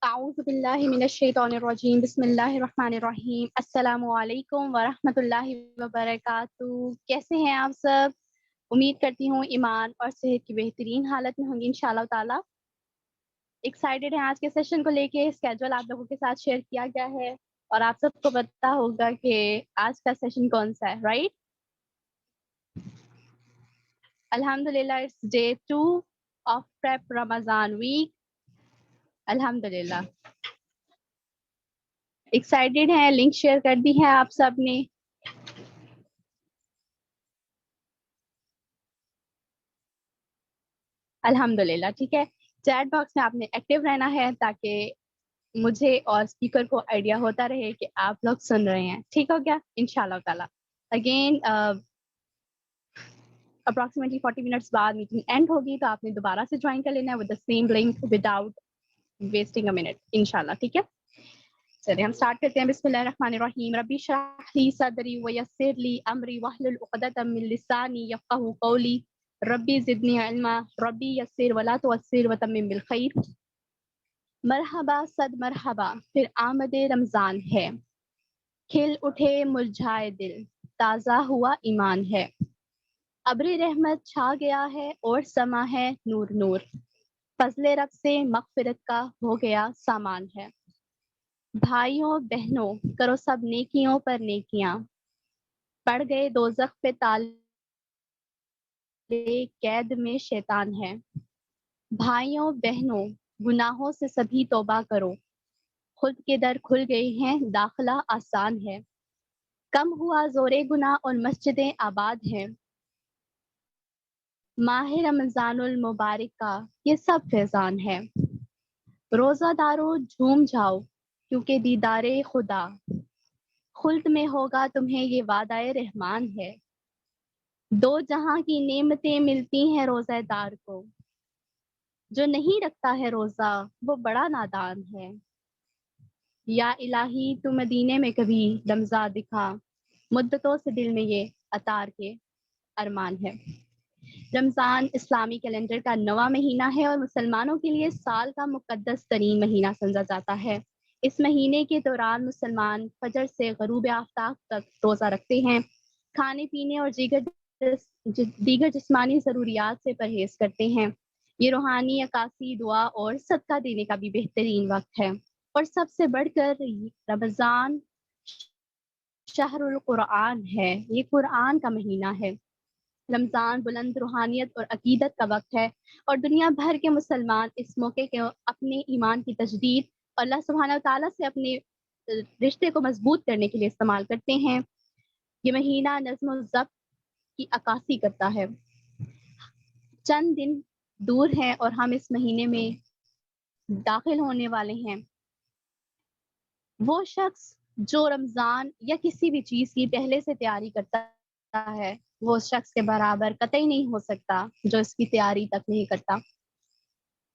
اعوذ باللہ من الشیطان الرجیم بسم اللہ الرحمن الرحیم السلام علیکم ورحمۃ اللہ وبرکاتہ. کیسے ہیں آپ سب؟ امید کرتی ہوں ایمان اور صحت کی بہترین حالت میں ہوں گی انشاءاللہ تعالی. ایکسائٹیڈ ہیں آج کے سیشن کو لے کے. اسکیجول آپ لوگوں کے ساتھ شیئر کیا گیا ہے اور آپ سب کو پتہ ہوگا کہ آج کا سیشن کون سا ہے، رائٹ؟ الحمدللہ it's day 2 of prep Ramzan week. الحمدللہ ایکسائٹیڈ ہیں. لنک شیئر کر دی ہے آپ سب نے. الحمدللہ ٹھیک ہے. چیٹ باکس میں آپ نے ایکٹیو رہنا ہے تاکہ مجھے اور اسپیکر کو آئیڈیا ہوتا رہے کہ آپ لوگ سن رہے ہیں. ٹھیک ہو گیا انشاءاللہ تعالی. اگین اپروکسیمیٹلی 40 منٹس بعد میٹنگ اینڈ ہوگی تو آپ نے دوبارہ سے جوائن کر لینا ہے with the same link without wasting a minute انشاءاللہ. ٹھیک ہے چلیے ہم اسٹارٹ کرتے ہیں. بسم اللہ الرحمن الرحیم. ربی اشرح لی صدری ویسر لی امری واحلل عقدۃ من لسانی یفقهوا قولی. ربی زدنی علما ربی یسر ولا تعسر وتمم بالخیر. مرحبا صد مرحبا پھر آمد رمضان ہے. کھل اٹھے مرجھائے دل تازہ ہوا ایمان ہے. ابر رحمت چھا گیا ہے اور سما ہے نور نور. فضل رب سے مغفرت کا ہو گیا سامان ہے. بھائیوں بہنوں کرو سب نیکیوں پر نیکیاں. پڑ گئے دوزخ پہ تالے قید میں شیطان ہے. بھائیوں بہنوں گناہوں سے سبھی توبہ کرو. خود کے در کھل گئے ہیں داخلہ آسان ہے. کم ہوا زور گناہ اور مسجدیں آباد ہیں. ماہ رمضان المبارک کا یہ سب فیضان ہے. روزہ دارو جھوم جاؤ کیونکہ دیدار خدا. خلد میں ہوگا تمہیں یہ وعدہ رحمان ہے. دو جہاں کی نعمتیں ملتی ہیں روزہ دار کو. جو نہیں رکھتا ہے روزہ وہ بڑا نادان ہے. یا الہی تو مدینے میں کبھی رمضان دکھا. مدتوں سے دل میں یہ اطار کے ارمان ہے. رمضان اسلامی کیلنڈر کا نواں مہینہ ہے اور مسلمانوں کے لیے سال کا مقدس ترین مہینہ سمجھا جاتا ہے. اس مہینے کے دوران مسلمان فجر سے غروب آفتاب تک روزہ رکھتے ہیں. کھانے پینے اور دیگر جسمانی ضروریات سے پرہیز کرتے ہیں. یہ روحانی عکاسی دعا اور صدقہ دینے کا بھی بہترین وقت ہے. اور سب سے بڑھ کر رمضان شہر القرآن ہے. یہ قرآن کا مہینہ ہے. رمضان بلند روحانیت اور عقیدت کا وقت ہے اور دنیا بھر کے مسلمان اس موقع کے اپنے ایمان کی تجدید اور اللہ سبحانہ و تعالیٰ سے اپنے رشتے کو مضبوط کرنے کے لیے استعمال کرتے ہیں. یہ مہینہ نظم و ضبط کی عکاسی کرتا ہے. چند دن دور ہیں اور ہم اس مہینے میں داخل ہونے والے ہیں. وہ شخص جو رمضان یا کسی بھی چیز کی پہلے سے تیاری کرتا ہے وہ اس شخص کے برابر قطعی نہیں ہو سکتا جو اس کی تیاری تک نہیں کرتا.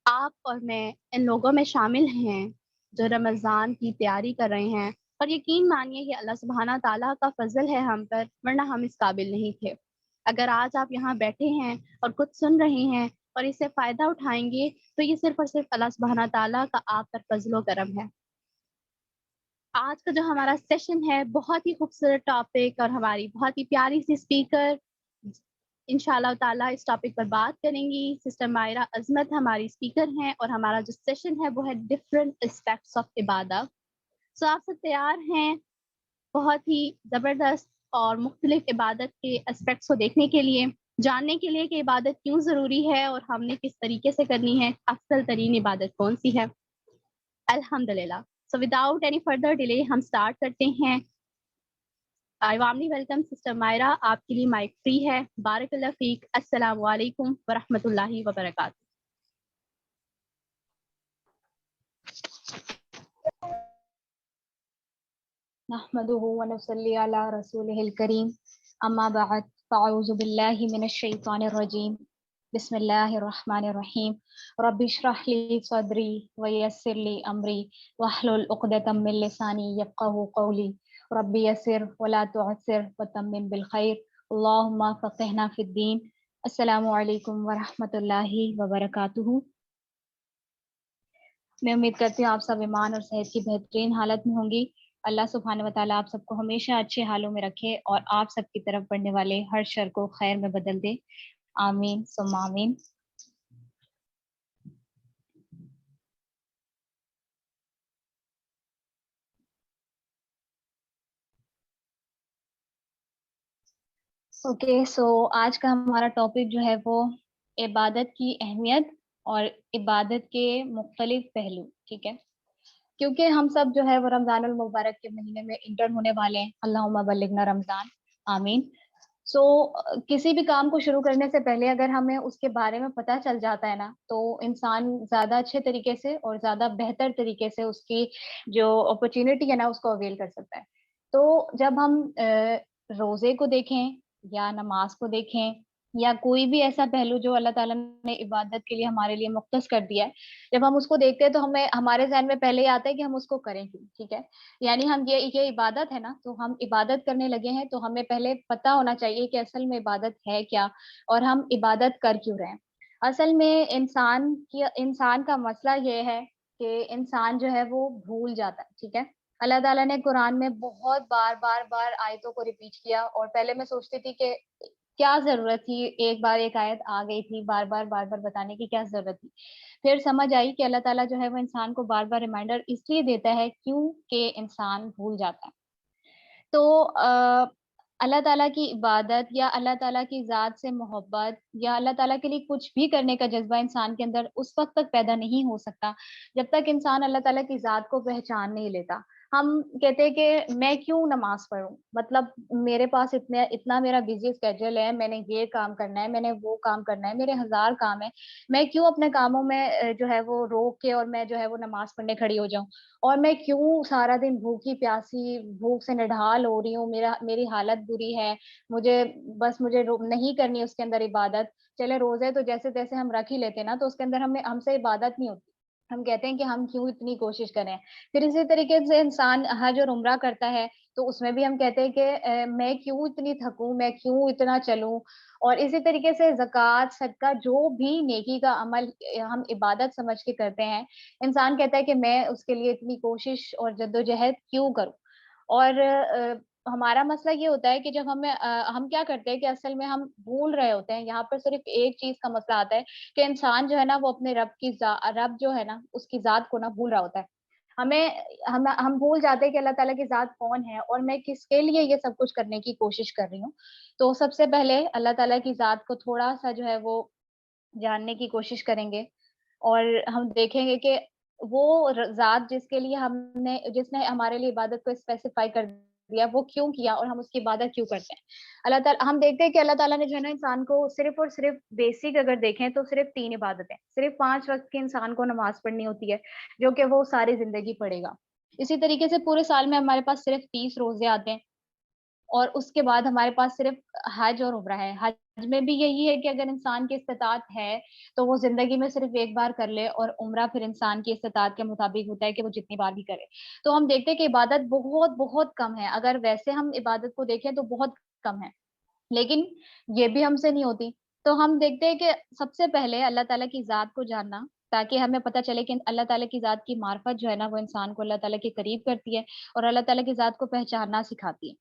آپ اور میں ان لوگوں میں شامل ہیں جو رمضان کی تیاری کر رہے ہیں اور یقین مانیے کہ اللہ سبحانہ تعالیٰ کا فضل ہے ہم پر ورنہ ہم اس قابل نہیں تھے. اگر آج آپ یہاں بیٹھے ہیں اور کچھ سن رہے ہیں اور اس سے فائدہ اٹھائیں گے تو یہ صرف اور صرف اللہ سبحانہ تعالیٰ کا آپ پر فضل و کرم ہے. آج کا جو ہمارا سیشن ہے بہت ہی خوبصورت ٹاپک اور ہماری بہت ہی پیاری سی اسپیکر انشاءاللہ تعالیٰ اس ٹاپک پر بات کریں گی. سسٹر مائرہ عظمت ہماری اسپیکر ہیں اور ہمارا جو سیشن ہے وہ ہے ڈفرینٹ اسپیکٹس آف عبادت. سو آپ سب تیار ہیں بہت ہی زبردست اور مختلف عبادت کے اسپیکٹس کو دیکھنے کے لیے، جاننے کے لیے کہ عبادت کیوں ضروری ہے اور ہم نے کس طریقے سے کرنی ہے، افضل ترین عبادت کون سی ہے؟ الحمدللہ. So without any further delay ہم اسٹارٹ کرتے ہیں. I warmly welcome sister Maira. آپ کے لیے مائک فری ہے. بارک اللہ فیک. السلام علیکم ورحمۃ اللہ وبرکاتہ. نحمده ونصلي على رسوله الكريم اما بعد فاعوذ بالله من الشيطان الرجيم بسم الله الرحمن الرحيم. رب اشرح لي صدري ويسر لي امري واحلل عقدة من لساني يفقهوا قولي. رب يسر ولا تعسر وتمم بالخير. اللهم فقهنا في الدين. السلام علیکم ورحمۃ اللہ وبرکاتہ. میں امید کرتی ہوں آپ سب ایمان اور صحت کی بہترین حالت میں ہوں گی. اللہ سبحانہ و تعالیٰ آپ سب کو ہمیشہ اچھے حالوں میں رکھے اور آپ سب کی طرف بڑھنے والے ہر شر کو خیر میں بدل دے. آمین ثم آمین. اوکے سو آج کا ہمارا ٹاپک جو ہے وہ عبادت کی اہمیت اور عبادت کے مختلف پہلو. ٹھیک ہے, کیونکہ ہم سب جو ہے وہ رمضان المبارک کے مہینے میں انٹر ہونے والے ہیں. اللہم بلغنا رمضان, آمین. سو کسی بھی کام کو شروع کرنے سے پہلے اگر ہمیں اس کے بارے میں پتہ چل جاتا ہے نا, تو انسان زیادہ اچھے طریقے سے اور زیادہ بہتر طریقے سے اس کی جو اپرچونٹی ہے نا اس کو اویل کر سکتا ہے. تو جب ہم روزے کو دیکھیں یا نماز کو دیکھیں یا کوئی بھی ایسا پہلو جو اللہ تعالیٰ نے عبادت کے لیے ہمارے لیے مختص کر دیا ہے, جب ہم اس کو دیکھتے ہیں تو ہمیں ہمارے ذہن میں پہلے یہ آتا ہے کہ ہم اس کو کریں کیوں. ٹھیک ہے, یعنی ہم یہ عبادت ہے نا, تو ہم عبادت کرنے لگے ہیں تو ہمیں پہلے پتہ ہونا چاہیے کہ اصل میں عبادت ہے کیا اور ہم عبادت کر کیوں رہے ہیں. اصل میں انسان کا مسئلہ یہ ہے کہ انسان جو ہے وہ بھول جاتا ہے. ٹھیک ہے, اللہ تعالیٰ نے قرآن میں بہت بار آیتوں کو ریپیٹ کیا, اور پہلے میں سوچتی تھی کہ کیا ضرورت تھی, ایک بار ایک آیت آ گئی تھی, بار بار بتانے کی کیا ضرورت تھی. پھر سمجھ آئی کہ اللہ تعالیٰ جو ہے وہ انسان کو بار ریمائنڈر اس لیے دیتا ہے کیونکہ انسان بھول جاتا ہے. تو اللہ تعالیٰ کی عبادت یا اللہ تعالیٰ کی ذات سے محبت یا اللہ تعالیٰ کے لیے کچھ بھی کرنے کا جذبہ انسان کے اندر اس وقت تک پیدا نہیں ہو سکتا جب تک انسان اللہ تعالیٰ کی ذات کو پہچان نہیں لیتا. ہم کہتے ہیں کہ میں کیوں نماز پڑھوں, مطلب میرے پاس اتنا میرا بزی اسکیڈول ہے, میں نے یہ کام کرنا ہے, میں نے وہ کام کرنا ہے, میرے 1000 کام ہے, میں کیوں اپنے کاموں میں جو ہے وہ روک کے اور میں جو ہے وہ نماز پڑھنے کھڑی ہو جاؤں, اور میں کیوں سارا دن بھوکی پیاسی بھوک سے نڈھال ہو رہی ہوں, میری حالت بری ہے, مجھے نہیں کرنی اس کے اندر عبادت. چلے روزے تو جیسے تیسے ہم رکھ ہی لیتے ہیں نا, تو اس کے اندر ہم سے عبادت نہیں ہوتی. ہم کہتے ہیں کہ ہم کیوں اتنی کوشش کریں. پھر اسی طریقے سے انسان حج اور عمرہ کرتا ہے تو اس میں بھی ہم کہتے ہیں کہ میں کیوں اتنی تھکوں, میں کیوں اتنا چلوں. اور اسی طریقے سے زکوٰۃ صدقہ جو بھی نیکی کا عمل ہم عبادت سمجھ کے کرتے ہیں, انسان کہتا ہے کہ میں اس کے لیے اتنی کوشش اور جدوجہد کیوں کروں. اور ہمارا مسئلہ یہ ہوتا ہے کہ جب ہم کیا کرتے ہیں کہ اصل میں ہم بھول رہے ہوتے ہیں. یہاں پر صرف ایک چیز کا مسئلہ آتا ہے کہ انسان جو ہے نا وہ اپنے رب جو ہے نا اس کی ذات کو نا بھول رہا ہوتا ہے. ہم بھول جاتے ہیں کہ اللہ تعالیٰ کی ذات کون ہے اور میں کس کے لیے یہ سب کچھ کرنے کی کوشش کر رہی ہوں. تو سب سے پہلے اللہ تعالیٰ کی ذات کو تھوڑا سا جو ہے وہ جاننے کی کوشش کریں گے, اور ہم دیکھیں گے کہ وہ ذات جس نے ہمارے لیے عبادت کو اسپیسیفائی کر دیا وہ کیوں کیا اور ہم اس کی عبادت کیوں کرتے ہیں. اللہ تعالیٰ ہم دیکھتے ہیں کہ اللہ تعالیٰ نے جو ہے نا انسان کو صرف اور صرف بیسک اگر دیکھیں تو صرف 3 عبادتیں, صرف 5 وقت کی انسان کو نماز پڑھنی ہوتی ہے جو کہ وہ ساری زندگی پڑھے گا. اسی طریقے سے پورے سال میں ہمارے پاس صرف 30 روزے آتے ہیں, اور اس کے بعد ہمارے پاس صرف حج اور عمرہ ہے. حج میں بھی یہی ہے کہ اگر انسان کی استطاعت ہے تو وہ زندگی میں صرف ایک بار کر لے, اور عمرہ پھر انسان کی استطاعت کے مطابق ہوتا ہے کہ وہ جتنی بار بھی کرے. تو ہم دیکھتے ہیں کہ عبادت بہت بہت کم ہے. اگر ویسے ہم عبادت کو دیکھیں تو بہت کم ہے, لیکن یہ بھی ہم سے نہیں ہوتی. تو ہم دیکھتے ہیں کہ سب سے پہلے اللہ تعالیٰ کی ذات کو جاننا, تاکہ ہمیں پتہ چلے کہ اللہ تعالیٰ کی ذات کی معرفت جو ہے نا وہ انسان کو اللہ تعالیٰ کے قریب کرتی ہے اور اللہ تعالیٰ کی ذات کو پہچاننا سکھاتی ہے.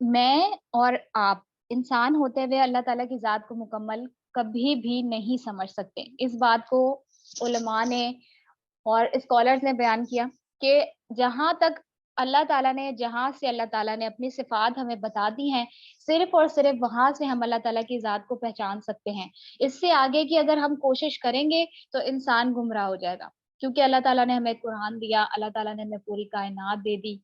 میں اور آپ انسان ہوتے ہوئے اللہ تعالیٰ کی ذات کو مکمل کبھی بھی نہیں سمجھ سکتے. اس بات کو علماء نے اور اسکالرز نے بیان کیا کہ جہاں تک اللہ تعالیٰ نے اپنی صفات ہمیں بتا دی ہیں, صرف اور صرف وہاں سے ہم اللہ تعالیٰ کی ذات کو پہچان سکتے ہیں. اس سے آگے کی اگر ہم کوشش کریں گے تو انسان گمراہ ہو جائے گا, کیونکہ اللہ تعالیٰ نے ہمیں قرآن دیا, اللہ تعالیٰ نے ہمیں پوری کائنات دے دی,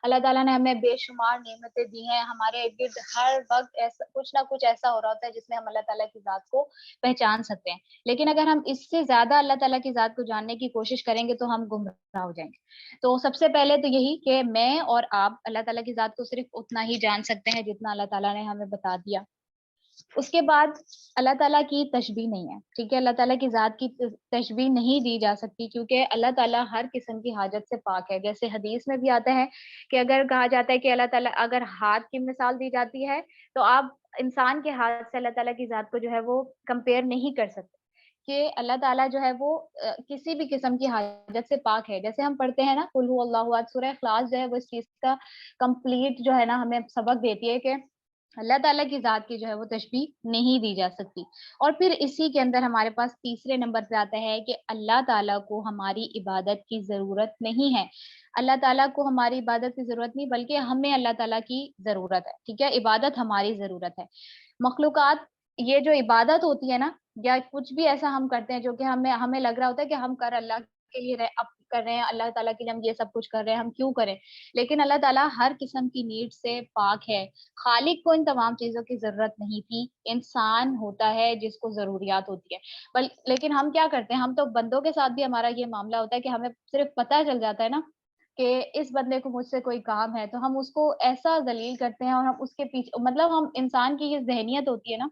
اللہ تعالیٰ نے ہمیں بے شمار نعمتیں دی ہیں. ہمارے ارد گرد ہر وقت ایسا کچھ نہ کچھ ایسا ہو رہا ہوتا ہے جس میں ہم اللہ تعالیٰ کی ذات کو پہچان سکتے ہیں. لیکن اگر ہم اس سے زیادہ اللہ تعالیٰ کی ذات کو جاننے کی کوشش کریں گے تو ہم گمراہ ہو جائیں گے. تو سب سے پہلے تو یہی کہ میں اور آپ اللہ تعالیٰ کی ذات کو صرف اتنا ہی جان سکتے ہیں جتنا اللہ تعالیٰ نے ہمیں بتا دیا. اس کے بعد اللہ تعالیٰ کی تشبیہ نہیں ہے. ٹھیک ہے, اللہ تعالیٰ کی ذات کی تشبیہ نہیں دی جا سکتی, کیونکہ اللہ تعالیٰ ہر قسم کی حاجت سے پاک ہے. جیسے حدیث میں بھی آتا ہے کہ اگر کہا جاتا ہے کہ اللہ تعالیٰ اگر ہاتھ کی مثال دی جاتی ہے تو آپ انسان کے ہاتھ سے اللہ تعالیٰ کی ذات کو جو ہے وہ کمپیئر نہیں کر سکتے, کہ اللہ تعالیٰ جو ہے وہ کسی بھی قسم کی حاجت سے پاک ہے. جیسے ہم پڑھتے ہیں نا قل هو اللہ احد، سورہ اخلاص جو ہے وہ اس چیز کا کمپلیٹ جو ہے نا ہمیں سبق دیتی ہے کہ اللہ تعالیٰ کی ذات کی جو ہے وہ تشبیہ نہیں دی جا سکتی. اور پھر اسی کے اندر ہمارے پاس تیسرے نمبر پہ آتا ہے کہ اللہ تعالیٰ کو ہماری عبادت کی ضرورت نہیں ہے. اللہ تعالیٰ کو ہماری عبادت کی ضرورت نہیں بلکہ ہمیں اللہ تعالیٰ کی ضرورت ہے. ٹھیک ہے، عبادت ہماری ضرورت ہے. مخلوقات یہ جو عبادت ہوتی ہے نا، یا کچھ بھی ایسا ہم کرتے ہیں جو کہ ہمیں لگ رہا ہوتا ہے کہ ہم کر اللہ کے لیے اب کر رہے ہیں، اللہ تعالیٰ کے لیے ہم یہ سب کچھ کر رہے ہیں، ہم کیوں کریں؟ لیکن اللہ تعالیٰ ہر قسم کی نیڈ سے پاک ہے. خالق کو ان تمام چیزوں کی ضرورت نہیں تھی. انسان ہوتا ہے جس کو ضروریات ہوتی ہے. لیکن ہم کیا کرتے ہیں، ہم تو بندوں کے ساتھ بھی ہمارا یہ معاملہ ہوتا ہے کہ ہمیں صرف پتہ چل جاتا ہے نا کہ اس بندے کو مجھ سے کوئی کام ہے، تو ہم اس کو ایسا ذلیل کرتے ہیں اور ہم اس کے پیچھے، مطلب ہم انسان کی یہ ذہنیت ہوتی ہے نا،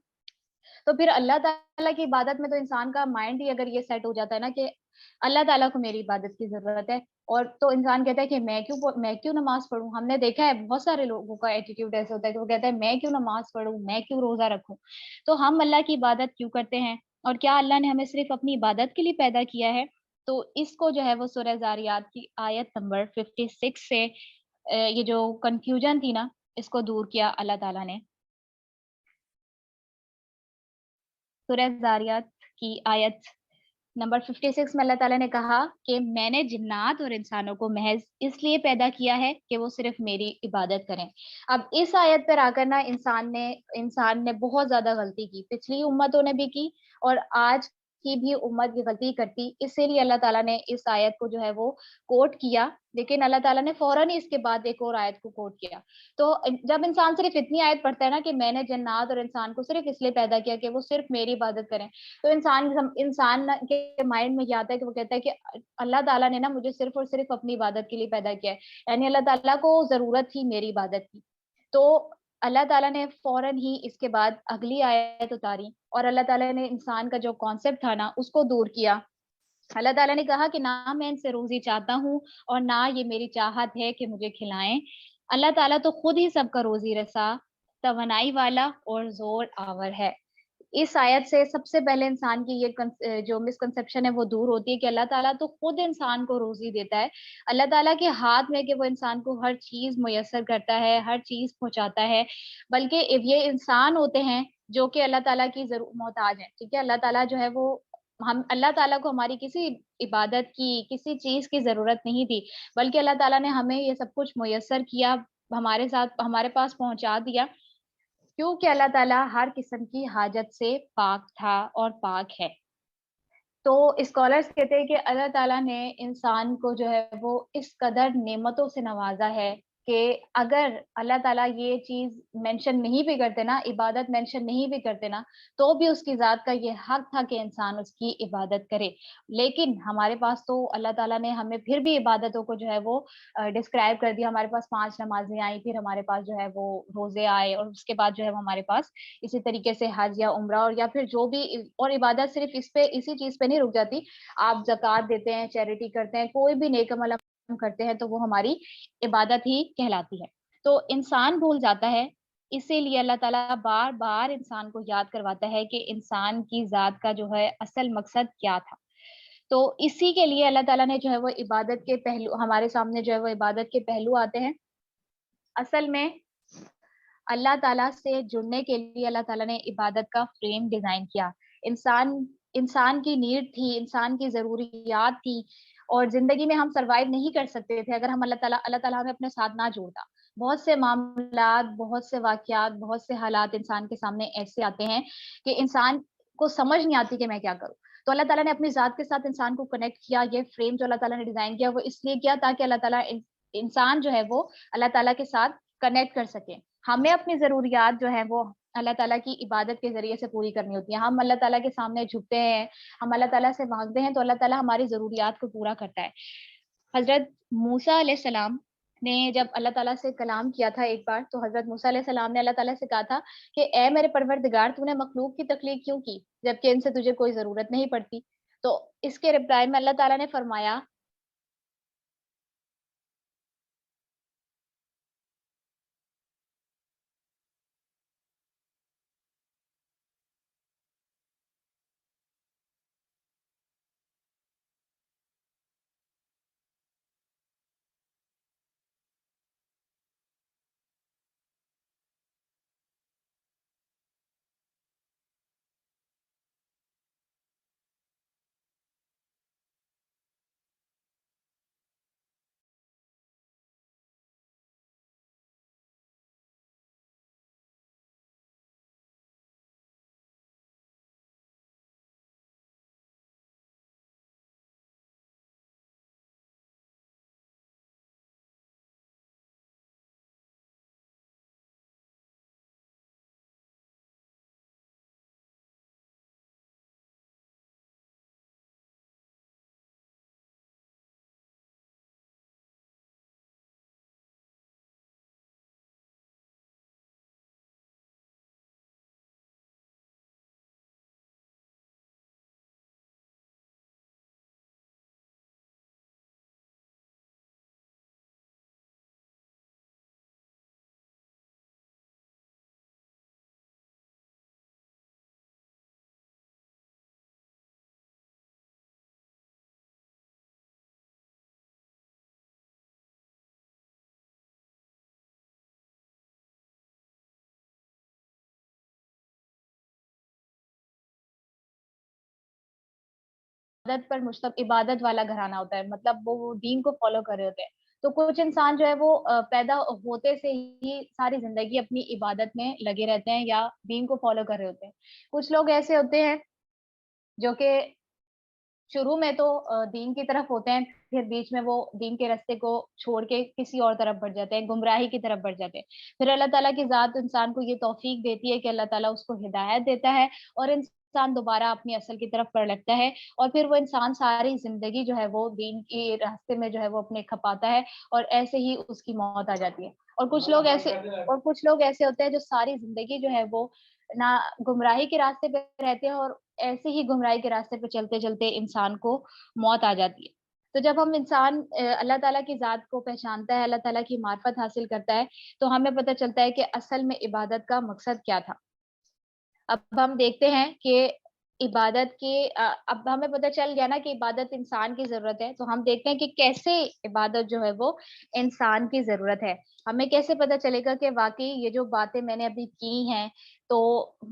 تو پھر اللہ تعالیٰ کی عبادت میں تو انسان کا مائنڈ ہی اگر یہ سیٹ ہو جاتا ہے نا کہ اللہ تعالیٰ کو میری عبادت کی ضرورت ہے، اور تو انسان کہتا ہے کہ میں کیوں نماز پڑھوں. ہم نے دیکھا ہے بہت سارے لوگوں کا ایٹیٹیوڈ ایسے ہوتا ہے کہ وہ کہتا ہے میں کیوں نماز پڑھوں، میں کیوں روزہ رکھوں. تو ہم اللہ کی عبادت کیوں کرتے ہیں؟ اور کیا اللہ نے ہمیں صرف اپنی عبادت کے لیے پیدا کیا ہے؟ تو اس کو جو ہے وہ سورہ زاریات کی آیت نمبر 56 سے یہ جو کنفیوژن تھی نا، اس کو دور کیا اللہ تعالیٰ نے. سورہ زاریات کی آیت نمبر 56 میں اللہ تعالیٰ نے کہا کہ میں نے جنات اور انسانوں کو محض اس لیے پیدا کیا ہے کہ وہ صرف میری عبادت کریں. اب اس آیت پر آ کر نا انسان نے بہت زیادہ غلطی کی. پچھلی امتوں نے بھی کی اور آج کی بھی امت یہ غلطی کرتی. اسی لیے اللہ تعالیٰ نے اس آیت کو جو ہے وہ کوٹ کیا، لیکن اللہ تعالیٰ نے فوراً ہی اس کے بعد ایک اور آیت کو کوٹ کیا. تو جب انسان صرف اتنی آیت پڑھتا ہے نا کہ میں نے جنات اور انسان کو صرف اس لیے پیدا کیا کہ وہ صرف میری عبادت کریں، تو انسان کے مائنڈ میں یہ آتا ہے کہ وہ کہتا ہے کہ اللہ تعالیٰ نے نا مجھے صرف اور صرف اپنی عبادت کے لیے پیدا کیا ہے، یعنی اللہ تعالیٰ کو ضرورت تھی میری عبادت کی. تو اللہ تعالیٰ نے فوراً ہی اس کے بعد اگلی آیت اتاری اور اللہ تعالیٰ نے انسان کا جو کانسیپٹ تھا نا اس کو دور کیا. اللہ تعالیٰ نے کہا کہ نہ میں ان سے روزی چاہتا ہوں اور نہ یہ میری چاہت ہے کہ مجھے کھلائیں. اللہ تعالیٰ تو خود ہی سب کا روزی رسا، توانائی والا اور زور آور ہے. اس آیت سے سب سے پہلے انسان کی یہ جو مسکنسیپشن ہے وہ دور ہوتی ہے کہ اللہ تعالیٰ تو خود انسان کو روزی دیتا ہے. اللہ تعالیٰ کے ہاتھ میں کہ وہ انسان کو ہر چیز میسر کرتا ہے، ہر چیز پہنچاتا ہے، بلکہ یہ انسان ہوتے ہیں جو کہ اللہ تعالیٰ کی محتاج ہیں. ٹھیک ہے، اللہ تعالیٰ جو ہے وہ اللہ تعالیٰ کو ہماری کسی عبادت کی، کسی چیز کی ضرورت نہیں تھی، بلکہ اللہ تعالیٰ نے ہمیں یہ سب کچھ میسر کیا، ہمارے پاس پہنچا دیا، کیونکہ اللہ تعالیٰ ہر قسم کی حاجت سے پاک تھا اور پاک ہے. تو اسکالرس کہتے ہیں کہ اللہ تعالیٰ نے انسان کو جو ہے وہ اس قدر نعمتوں سے نوازا ہے کہ اگر اللہ تعالیٰ یہ چیز مینشن نہیں بھی کرتے نا، عبادت مینشن نہیں بھی کرتے نا، تو بھی اس کی ذات کا یہ حق تھا کہ انسان اس کی عبادت کرے. لیکن ہمارے پاس تو اللہ تعالیٰ نے ہمیں پھر بھی عبادتوں کو جو ہے وہ ڈسکرائب کر دیا. ہمارے پاس 5 نمازیں آئیں، پھر ہمارے پاس جو ہے وہ روزے آئے، اور اس کے بعد جو ہے ہمارے پاس اسی طریقے سے حج یا عمرہ اور یا پھر جو بھی، اور عبادت صرف اسی چیز پہ نہیں رک جاتی. آپ زکوٰۃ دیتے ہیں، چیریٹی کرتے ہیں، کوئی بھی نیک عمل کرتے ہیں تو وہ ہماری عبادت ہی کہلاتی ہے. تو انسان بھول جاتا ہے، اسی لیے اللہ تعالیٰ بار بار انسان کو یاد کرواتا ہے کہ انسان کی ذات کا جو ہے اصل مقصد کیا تھا. تو اسی کے لیے اللہ تعالیٰ نے جو ہے وہ عبادت کے پہلو ہمارے سامنے جو ہے وہ عبادت کے پہلو آتے ہیں. اصل میں اللہ تعالیٰ سے جڑنے کے لیے اللہ تعالیٰ نے عبادت کا فریم ڈیزائن کیا. انسان کی نیڈ تھی، انسان کی ضروریات تھی، اور زندگی میں ہم سروائیو نہیں کر سکتے تھے اگر ہم اللہ تعالیٰ ہمیں اپنے ساتھ نہ جوڑتا. بہت سے معاملات، بہت سے واقعات، بہت سے حالات انسان کے سامنے ایسے آتے ہیں کہ انسان کو سمجھ نہیں آتی کہ میں کیا کروں. تو اللہ تعالیٰ نے اپنی ذات کے ساتھ انسان کو کنیکٹ کیا. یہ فریم جو اللہ تعالیٰ نے ڈیزائن کیا وہ اس لیے کیا تاکہ اللہ تعالیٰ انسان جو ہے وہ اللہ تعالیٰ کے ساتھ کنیکٹ کر سکے. ہمیں اپنی ضروریات جو ہے وہ اللہ تعالیٰ کی عبادت کے ذریعے سے پوری کرنی ہوتی ہیں. ہم اللہ تعالیٰ کے سامنے جھکتے ہیں، ہم اللہ تعالیٰ سے مانگتے ہیں، تو اللہ تعالیٰ ہماری ضروریات کو پورا کرتا ہے. حضرت موسیٰ علیہ السلام نے جب اللہ تعالیٰ سے کلام کیا تھا ایک بار، تو حضرت موسیٰ علیہ السلام نے اللہ تعالیٰ سے کہا تھا کہ اے میرے پروردگار، تو نے مخلوق کی تخلیق کیوں کی جبکہ ان سے تجھے کوئی ضرورت نہیں پڑتی؟ تو اس کے رپلائی میں اللہ تعالیٰ نے فرمایا عبادت پر مشتمل عبادت والا گھرانہ ہوتا ہے، مطلب وہ دین کو فالو کر رہے ہوتے ہیں. تو کچھ انسان جو ہے وہ پیدا ہوتے سے ہی ساری زندگی اپنی عبادت میں لگے رہتے ہیں یا دین کو فالو کر رہے ہوتے ہیں. کچھ لوگ ایسے ہوتے ہیں جو کہ شروع میں تو دین کی طرف ہوتے ہیں، پھر بیچ میں وہ دین کے راستے کو چھوڑ کے کسی اور طرف بڑھ جاتے ہیں، گمراہی کی طرف بڑھ جاتے ہیں. پھر اللہ تعالیٰ کی ذات انسان کو یہ توفیق دیتی ہے کہ اللہ تعالیٰ اس کو ہدایت دیتا ہے اور انسان دوبارہ اپنی اصل کی طرف پلٹتا ہے، اور پھر وہ انسان ساری زندگی جو ہے وہ دین کے راستے میں جو ہے وہ اپنے کھپاتا ہے، اور ایسے ہی اس کی موت آ جاتی ہے. اور کچھ لوگ ایسے ہوتے ہیں جو ساری زندگی جو ہے وہ نہ گمراہی کے راستے پہ رہتے ہیں، اور ایسے ہی گمراہی کے راستے پہ چلتے چلتے انسان کو موت آ جاتی ہے. تو جب ہم انسان اللہ تعالیٰ کی ذات کو پہچانتا ہے، اللہ تعالیٰ کی معرفت حاصل کرتا ہے، تو ہمیں پتہ چلتا ہے کہ اصل میں عبادت کا مقصد کیا تھا. اب ہم دیکھتے ہیں کہ عبادت کی اب ہمیں پتہ چل گیا نا کہ عبادت انسان کی ضرورت ہے، تو ہم دیکھتے ہیں کہ کیسے عبادت جو ہے وہ انسان کی ضرورت ہے. ہمیں کیسے پتہ چلے گا کہ واقعی یہ جو باتیں میں نے ابھی کی ہیں، تو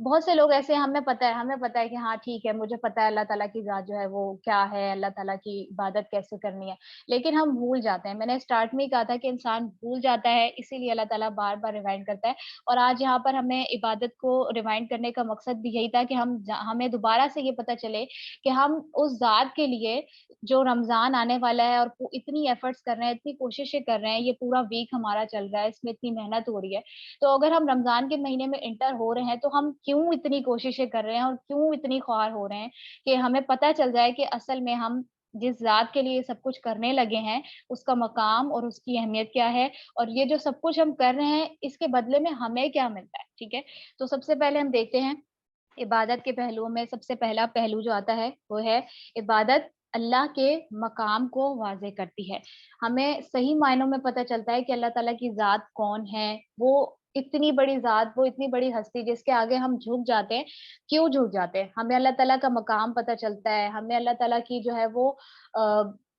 بہت سے لوگ ایسے ہیں، ہمیں پتہ ہے کہ ہاں ٹھیک ہے، مجھے پتہ ہے اللہ تعالیٰ کی ذات جو ہے وہ کیا ہے، اللہ تعالیٰ کی عبادت کیسے کرنی ہے، لیکن ہم بھول جاتے ہیں. میں نے اسٹارٹ میں ہی کہا تھا کہ انسان بھول جاتا ہے، اسی لیے اللہ تعالیٰ بار بار ریمائنڈ کرتا ہے. اور آج یہاں پر ہمیں عبادت کو ریمائنڈ کرنے کا مقصد بھی یہی تھا کہ ہمیں دوبارہ سے یہ پتہ چلے کہ ہم اس ذات کے لیے جو رمضان آنے والا ہے، اور اتنی ایفرٹس کر رہے ہیں، اتنی کوششیں کر رہے ہیں، یہ پورا ویک ہمارا چل رہا ہے، اس میں اتنی محنت ہو رہی ہے. تو اگر ہم رمضان کے مہینے میں انٹر ہو رہے ہیں تو ہم کیوں اتنی کوششیں کر رہے ہیں اور کیوں اتنی خواہاں ہو رہے ہیں کہ ہمیں پتہ چل جائے کہ اصل میں ہم جس ذات کے لیے یہ سب کچھ کرنے لگے ہیں اس کا مقام اور اس کی اہمیت کیا ہے، اور یہ جو سب کچھ ہم کر رہے ہیں اس کے بدلے میں ہمیں کیا ملتا ہے. ٹھیک ہے، تو سب سے پہلے ہم دیکھتے ہیں عبادت کے پہلوؤں میں. سب سے پہلا پہلو جو آتا ہے وہ ہے عبادت اللہ کے مقام کو واضح کرتی ہے. ہمیں صحیح معنوں میں پتہ چلتا ہے کہ اللہ تعالیٰ کی ذات کون ہے. وہ اتنی بڑی ذات، وہ اتنی بڑی ہستی جس کے آگے ہم جھک جاتے ہیں. کیوں جھک جاتے ہیں؟ ہمیں اللہ تعالیٰ کا مقام پتہ چلتا ہے، ہمیں اللہ تعالیٰ کی جو ہے وہ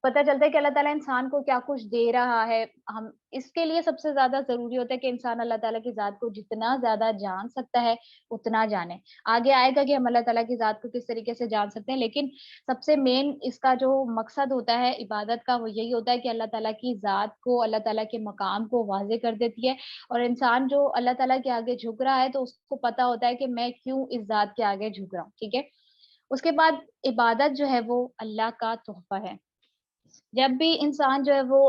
پتہ چلتا ہے کہ اللہ تعالیٰ انسان کو کیا کچھ دے رہا ہے. ہم اس کے لیے سب سے زیادہ ضروری ہوتا ہے کہ انسان اللہ تعالیٰ کی ذات کو جتنا زیادہ جان سکتا ہے اتنا جانے. آگے آئے گا کہ ہم اللہ تعالیٰ کی ذات کو کس طریقے سے جان سکتے ہیں، لیکن سب سے مین اس کا جو مقصد ہوتا ہے عبادت کا وہ یہی ہوتا ہے کہ اللہ تعالیٰ کی ذات کو، اللہ تعالیٰ کے مقام کو واضح کر دیتی ہے. اور انسان جو اللہ تعالیٰ کے آگے جھک رہا ہے تو اس کو پتا ہوتا ہے کہ میں کیوں اس ذات کے آگے جھک رہا ہوں. ٹھیک ہے، اس کے بعد عبادت جو ہے وہ اللہ کا تحفہ ہے. جب بھی انسان جو ہے وہ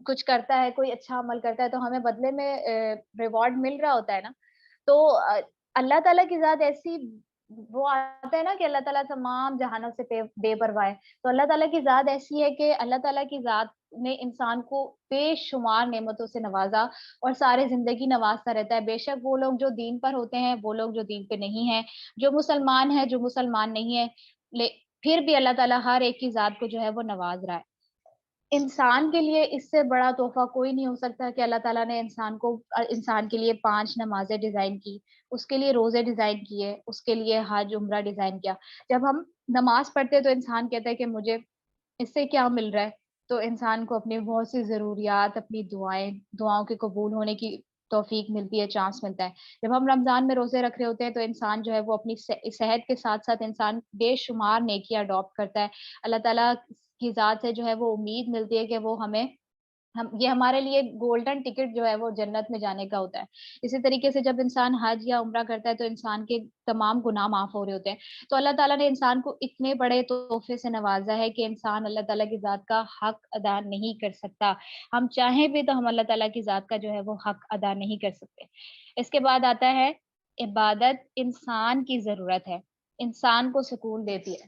کچھ کرتا ہے، کوئی اچھا عمل کرتا ہے، تو ہمیں بدلے میں ریوارڈ مل رہا ہوتا ہے نا. تو اللہ تعالیٰ کی ذات ایسی، وہ آتا ہے نا کہ اللہ تعالیٰ تمام جہانوں سے بے پرواہ ہے. تو اللہ تعالیٰ کی ذات ایسی ہے کہ اللہ تعالیٰ کی ذات نے انسان کو بے شمار نعمتوں سے نوازا اور سارے زندگی نوازتا رہتا ہے. بے شک وہ لوگ جو دین پر ہوتے ہیں، وہ لوگ جو دین پہ نہیں ہیں، جو مسلمان ہیں، جو مسلمان نہیں ہیں، پھر بھی اللہ تعالیٰ ہر ایک کی ذات کو جو ہے وہ نواز رہا ہے. انسان کے لیے اس سے بڑا تحفہ کوئی نہیں ہو سکتا کہ اللہ تعالیٰ نے انسان کے لیے 5 نمازیں ڈیزائن کی، اس کے لیے روزے ڈیزائن کیے، اس کے لیے حج عمرہ ڈیزائن کیا. جب ہم نماز پڑھتے ہیں تو انسان کہتا ہے کہ مجھے اس سے کیا مل رہا ہے؟ تو انسان کو اپنی بہت سی ضروریات، اپنی دعاؤں کے قبول ہونے کی توفیق ملتی ہے، چانس ملتا ہے. جب ہم رمضان میں روزے رکھ رہے ہوتے ہیں تو انسان جو ہے وہ اپنی صحت کے ساتھ ساتھ انسان بے شمار نیکیاں اڈاپٹ کرتا ہے. اللہ تعالیٰ کی ذات سے جو ہے وہ امید ملتی ہے کہ وہ یہ ہمارے لیے گولڈن ٹکٹ جو ہے وہ جنت میں جانے کا ہوتا ہے. اسی طریقے سے جب انسان حج یا عمرہ کرتا ہے تو انسان کے تمام گناہ معاف ہو رہے ہوتے ہیں. تو اللہ تعالیٰ نے انسان کو اتنے بڑے تحفے سے نوازا ہے کہ انسان اللہ تعالیٰ کی ذات کا حق ادا نہیں کر سکتا. ہم چاہیں بھی تو ہم اللہ تعالیٰ کی ذات کا جو ہے وہ حق ادا نہیں کر سکتے. اس کے بعد آتا ہے عبادت انسان کی ضرورت ہے، انسان کو سکون دیتی ہے.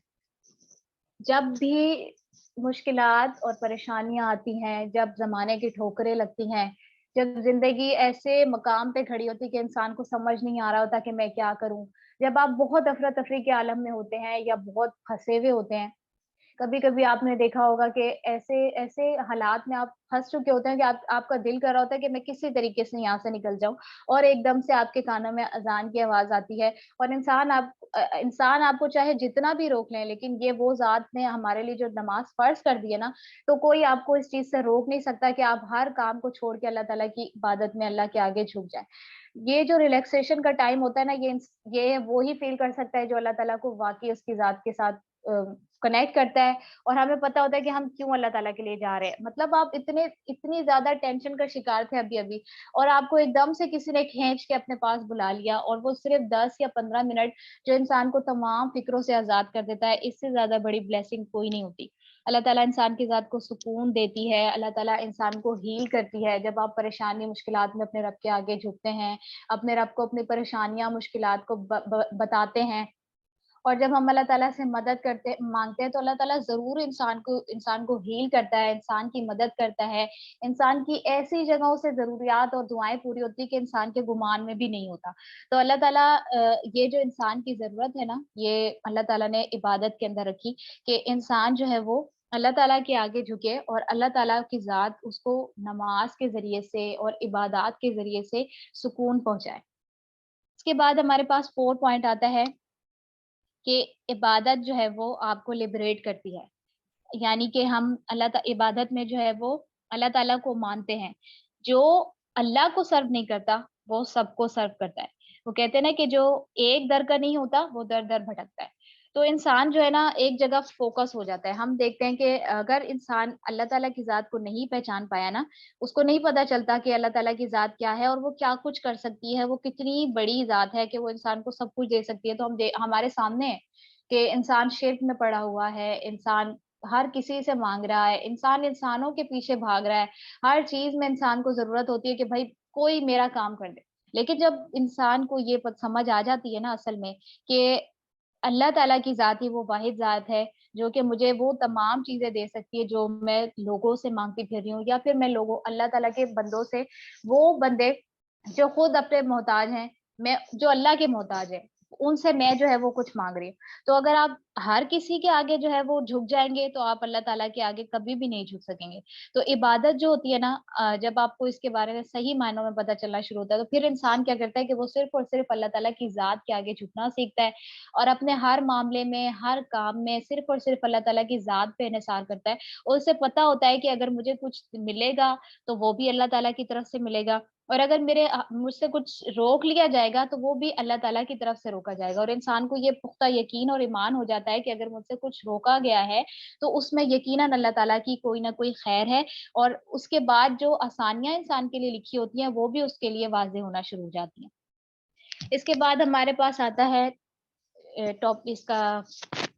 جب بھی مشکلات اور پریشانیاں آتی ہیں، جب زمانے کی ٹھوکریں لگتی ہیں، جب زندگی ایسے مقام پہ کھڑی ہوتی ہے کہ انسان کو سمجھ نہیں آ رہا ہوتا کہ میں کیا کروں، جب آپ بہت افراتفری کے عالم میں ہوتے ہیں یا بہت پھنسے ہوئے ہوتے ہیں. کبھی کبھی آپ نے دیکھا ہوگا کہ ایسے ایسے حالات میں آپ پھنس چکے ہوتے ہیں کہ آپ کا دل کر رہا ہوتا ہے کہ میں کسی طریقے سے یہاں سے نکل جاؤں، اور ایک دم سے آپ کے کانوں میں اذان کی آواز آتی ہے. اور انسان آپ کو چاہے جتنا بھی روک لیں، لیکن یہ وہ ذات نے ہمارے لیے جو نماز فرض کر دی ہے نا، تو کوئی آپ کو اس چیز سے روک نہیں سکتا کہ آپ ہر کام کو چھوڑ کے اللہ تعالیٰ کی عبادت میں اللہ کے آگے جھک جائیں. یہ جو ریلیکسیشن کا ٹائم ہوتا ہے نا، یہ وہی فیل کر سکتا ہے جو اللہ تعالیٰ کو واقعی اس کی ذات کے ساتھ کنیکٹ کرتا ہے اور ہمیں پتہ ہوتا ہے کہ ہم کیوں اللہ تعالیٰ کے لیے جا رہے ہیں. مطلب آپ اتنی زیادہ ٹینشن کا شکار تھے ابھی اور آپ کو ایک دم سے کسی نے کھینچ کے اپنے پاس بلا لیا, اور وہ صرف 10 یا 15 منٹ جو انسان کو تمام فکروں سے آزاد کر دیتا ہے, اس سے زیادہ بڑی بلیسنگ کوئی نہیں ہوتی. اللہ تعالیٰ انسان کی ذات کو سکون دیتی ہے, اللہ تعالیٰ انسان کو ہیل کرتی ہے. جب آپ پریشانی مشکلات میں اپنے رب کے آگے جھکتے ہیں, اپنے رب کو اپنی پریشانیاں مشکلات کو بتاتے ہیں, اور جب ہم اللہ تعالیٰ سے مدد مانگتے ہیں تو اللہ تعالیٰ ضرور انسان کو ہیل کرتا ہے, انسان کی مدد کرتا ہے. انسان کی ایسی جگہوں سے ضروریات اور دعائیں پوری ہوتی ہے کہ انسان کے گمان میں بھی نہیں ہوتا. تو اللہ تعالیٰ یہ جو انسان کی ضرورت ہے نا, یہ اللہ تعالیٰ نے عبادت کے اندر رکھی کہ انسان جو ہے وہ اللہ تعالیٰ کے آگے جھکے اور اللہ تعالیٰ کی ذات اس کو نماز کے ذریعے سے اور عبادات کے ذریعے سے سکون پہنچائے. اس کے بعد ہمارے پاس 4 پوائنٹ آتا ہے کہ عبادت جو ہے وہ آپ کو لبریٹ کرتی ہے. یعنی کہ ہم عبادت میں جو ہے وہ اللہ تعالیٰ کو مانتے ہیں. جو اللہ کو سرو نہیں کرتا وہ سب کو سرو کرتا ہے. وہ کہتے ہیں نا کہ جو ایک در کا نہیں ہوتا وہ در در بھٹکتا ہے. تو انسان جو ہے نا ایک جگہ فوکس ہو جاتا ہے. ہم دیکھتے ہیں کہ اگر انسان اللہ تعالیٰ کی ذات کو نہیں پہچان پایا نا, اس کو نہیں پتا چلتا کہ اللہ تعالیٰ کی ذات کیا ہے اور وہ کیا کچھ کر سکتی ہے, وہ کتنی بڑی ذات ہے کہ وہ انسان کو سب کچھ دے سکتی ہے. تو ہمارے سامنے ہے کہ انسان شرک میں پڑا ہوا ہے, انسان ہر کسی سے مانگ رہا ہے, انسان انسانوں کے پیچھے بھاگ رہا ہے, ہر چیز میں انسان کو ضرورت ہوتی ہے کہ بھائی کوئی میرا کام کر دے. لیکن جب انسان کو یہ سمجھ آ جاتی ہے نا اصل میں کہ اللہ تعالیٰ کی ذات ہی وہ واحد ذات ہے جو کہ مجھے وہ تمام چیزیں دے سکتی ہے جو میں لوگوں سے مانگتی پھر رہی ہوں, یا پھر میں اللہ تعالیٰ کے بندوں سے, وہ بندے جو خود اپنے محتاج ہیں, میں جو اللہ کے محتاج ہے ان سے میں جو ہے وہ کچھ مانگ رہی ہوں. تو اگر آپ ہر کسی کے آگے جو ہے وہ جھک جائیں گے تو آپ اللہ تعالیٰ کے آگے کبھی بھی نہیں جھک سکیں گے. تو عبادت جو ہوتی ہے نا, جب آپ کو اس کے بارے میں صحیح معنوں میں پتہ چلنا شروع ہوتا ہے تو پھر انسان کیا کرتا ہے کہ وہ صرف اور صرف اللہ تعالیٰ کی ذات کے آگے جھکنا سیکھتا ہے, اور اپنے ہر معاملے میں ہر کام میں صرف اور صرف اللہ تعالیٰ کی ذات پہ انحصار کرتا ہے. اور اسے پتہ ہوتا ہے کہ اگر مجھے کچھ ملے گا تو وہ بھی اللہ تعالیٰ کی طرف سے ملے گا, اور اگر مجھ سے کچھ روک لیا جائے گا تو وہ بھی اللہ تعالیٰ کی طرف سے روکا جائے گا. اور انسان کو یہ پختہ یقین اور ایمان ہو جاتا ہے کہ اگر مجھ سے کچھ روکا گیا ہے تو اس میں یقیناً اللہ تعالیٰ کی کوئی نہ کوئی خیر ہے, اور اس کے بعد جو آسانیاں انسان کے لیے لکھی ہوتی ہیں وہ بھی اس کے لیے واضح ہونا شروع ہو جاتی ہیں. اس کے بعد ہمارے پاس آتا ہے اس کا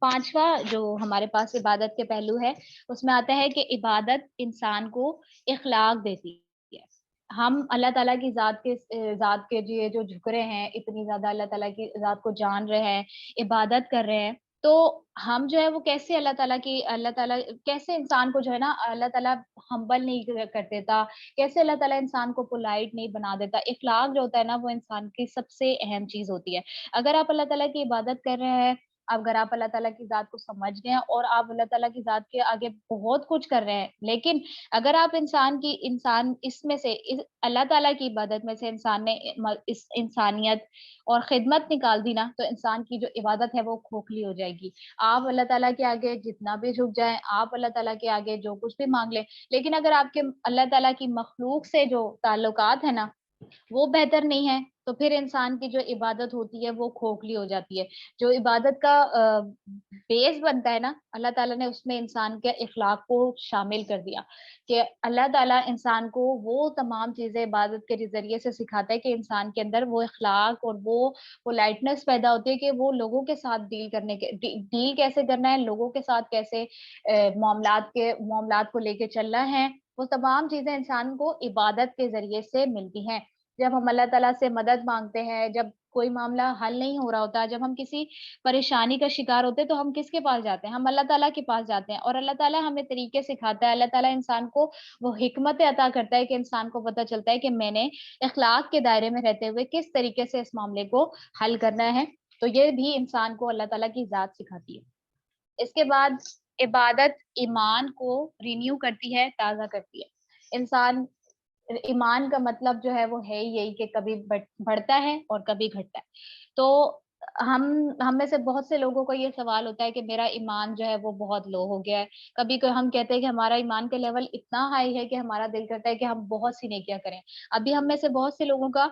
5واں جو ہمارے پاس عبادت کے پہلو ہے, اس میں آتا ہے کہ عبادت انسان کو اخلاق دیتی ہے. ہم اللہ تعالیٰ کی ذات کے جو جھک رہے ہیں, اتنی زیادہ اللہ تعالیٰ کی ذات کو جان رہے ہیں, عبادت کر رہے ہیں, تو ہم جو ہے وہ کیسے اللہ تعالیٰ کیسے انسان کو جو ہے نا اللہ تعالیٰ ہمبل نہیں کر دیتا, کیسے اللہ تعالیٰ انسان کو پولائٹ نہیں بنا دیتا. اخلاق جو ہوتا ہے نا وہ انسان کی سب سے اہم چیز ہوتی ہے. اگر آپ اللہ تعالیٰ کی عبادت کر رہے ہیں, اگر آپ اللہ تعالیٰ کی ذات کو سمجھ گئے ہیں اور آپ اللہ تعالیٰ کی ذات کے آگے بہت کچھ کر رہے ہیں, لیکن اگر آپ اس میں سے اللہ تعالیٰ کی عبادت میں سے انسان نے اس انسانیت اور خدمت نکال دی نا, تو انسان کی جو عبادت ہے وہ کھوکھلی ہو جائے گی. آپ اللہ تعالیٰ کے آگے جتنا بھی جھک جائیں, آپ اللہ تعالیٰ کے آگے جو کچھ بھی مانگ لیں, لیکن اگر آپ کے اللہ تعالیٰ کی مخلوق سے جو تعلقات ہیں نا وہ بہتر نہیں ہے, تو پھر انسان کی جو عبادت ہوتی ہے وہ کھوکھلی ہو جاتی ہے. جو عبادت کا بیس بنتا ہے نا, اللہ تعالیٰ نے اس میں انسان کے اخلاق کو شامل کر دیا کہ اللہ تعالیٰ انسان کو وہ تمام چیزیں عبادت کے ذریعے سے سکھاتا ہے کہ انسان کے اندر وہ اخلاق اور وہ پولائٹنس پیدا ہوتی ہے کہ وہ لوگوں کے ساتھ ڈیل کیسے کرنا ہے, لوگوں کے ساتھ کیسے معاملات کو لے کے چلنا ہے. وہ تمام چیزیں انسان کو عبادت کے ذریعے سے ملتی ہیں. جب ہم اللہ تعالیٰ سے مدد مانگتے ہیں, جب کوئی معاملہ حل نہیں ہو رہا ہوتا, جب ہم کسی پریشانی کا شکار ہوتے ہیں تو ہم کس کے پاس جاتے ہیں؟ ہم اللہ تعالیٰ کے پاس جاتے ہیں, اور اللہ تعالیٰ ہمیں طریقے سکھاتا ہے. اللہ تعالیٰ انسان کو وہ حکمت عطا کرتا ہے کہ انسان کو پتہ چلتا ہے کہ میں نے اخلاق کے دائرے میں رہتے ہوئے کس طریقے سے اس معاملے کو حل کرنا ہے. تو یہ بھی انسان کو اللہ تعالیٰ کی ذات سکھاتی ہے. اس کے بعد عبادت ایمان کو رینیو کرتی ہے, تازہ کرتی ہے. انسان ایمان کا مطلب جو ہے وہ ہے یہی کہ کبھی بڑھتا ہے اور کبھی گھٹتا ہے. تو ہم میں سے بہت سے لوگوں کو یہ سوال ہوتا ہے کہ میرا ایمان جو ہے وہ بہت لو ہو گیا ہے. کبھی ہم کہتے ہیں کہ ہمارا ایمان کا لیول اتنا ہائی ہے کہ ہمارا دل کرتا ہے کہ ہم بہت سی نیکیاں کریں. ابھی ہم میں سے بہت سے لوگوں کا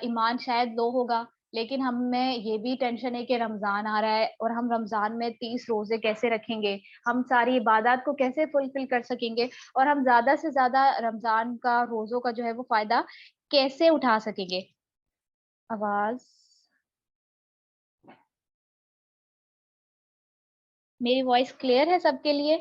ایمان شاید لو ہوگا, لیکن ہمیں یہ بھی ٹینشن ہے کہ رمضان آ رہا ہے اور ہم رمضان میں 30 روزے کیسے رکھیں گے, ہم ساری عبادات کو کیسے فلفل کر سکیں گے, اور ہم زیادہ سے زیادہ رمضان کا روزوں کا جو ہے وہ فائدہ کیسے اٹھا سکیں گے. آواز میری وائس کلیئر ہے سب کے لیے؟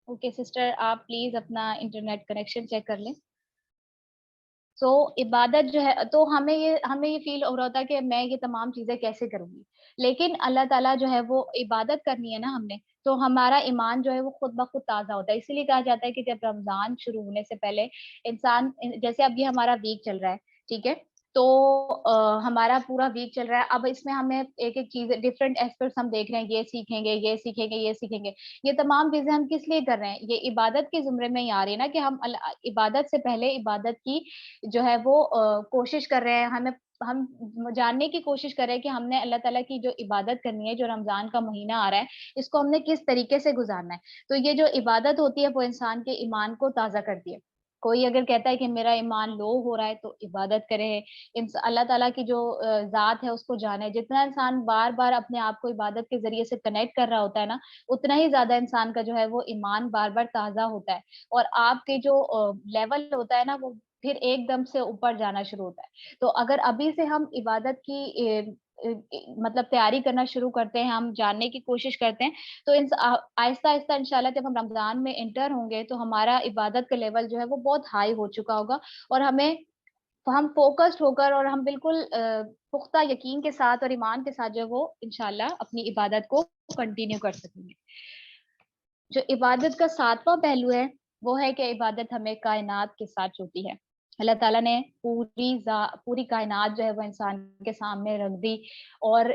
اوکے سسٹر, آپ پلیز اپنا انٹرنیٹ کنیکشن چیک کر لیں. سو عبادت جو ہے, تو ہمیں یہ فیل ہو رہا تھا کہ میں یہ تمام چیزیں کیسے کروں گی, لیکن اللہ تعالیٰ جو ہے وہ عبادت کرنی ہے نا ہم نے, تو ہمارا ایمان جو ہے وہ خود بخود تازہ ہوتا ہے. اسی لیے کہا جاتا ہے کہ جب رمضان شروع ہونے سے پہلے انسان, جیسے اب یہ ہمارا ویک چل رہا ہے, ٹھیک ہے, تو ہمارا پورا ویک چل رہا ہے, اب اس میں ہمیں ایک ایک چیز ڈفرینٹ ایسپیکٹس ہم دیکھ رہے ہیں, یہ سیکھیں گے, یہ سیکھیں گے, یہ سیکھیں گے. یہ تمام چیزیں ہم کس لیے کر رہے ہیں؟ یہ عبادت کے زمرے میں ہی آ رہی ہے نا, کہ ہم عبادت سے پہلے عبادت کی جو ہے وہ کوشش کر رہے ہیں, ہم جاننے کی کوشش کر رہے ہیں کہ ہم نے اللہ تعالیٰ کی جو عبادت کرنی ہے, جو رمضان کا مہینہ آ رہا ہے, اس کو ہم نے کس طریقے سے گزارنا ہے. تو یہ جو عبادت ہوتی ہے وہ انسان کے ایمان کو تازہ کرتی ہے. کوئی اگر کہتا ہے کہ میرا ایمان لو ہو رہا ہے تو عبادت کرے, اللہ تعالیٰ کی جو ذات ہے اس کو جانے. جتنا انسان بار بار اپنے آپ کو عبادت کے ذریعے سے کنیکٹ کر رہا ہوتا ہے نا, اتنا ہی زیادہ انسان کا جو ہے وہ ایمان بار بار تازہ ہوتا ہے, اور آپ کے جو لیول ہوتا ہے نا وہ پھر ایک دم سے اوپر جانا شروع ہوتا ہے. تو اگر ابھی سے ہم عبادت کی مطلب تیاری کرنا شروع کرتے ہیں, ہم جاننے کی کوشش کرتے ہیں, تو آہستہ آہستہ انشاءاللہ جب ہم رمضان میں انٹر ہوں گے تو ہمارا عبادت کا لیول جو ہے وہ بہت ہائی ہو چکا ہوگا, اور ہم فوکسڈ ہو کر اور ہم بالکل پختہ یقین کے ساتھ اور ایمان کے ساتھ جو وہ انشاءاللہ اپنی عبادت کو کنٹینیو کر سکیں گے. جو عبادت کا 7واں پہلو ہے وہ ہے کہ عبادت ہمیں کائنات کے ساتھ جوڑتی ہے. اللہ تعالیٰ نے پوری کائنات جو ہے وہ انسان کے سامنے رکھ دی, اور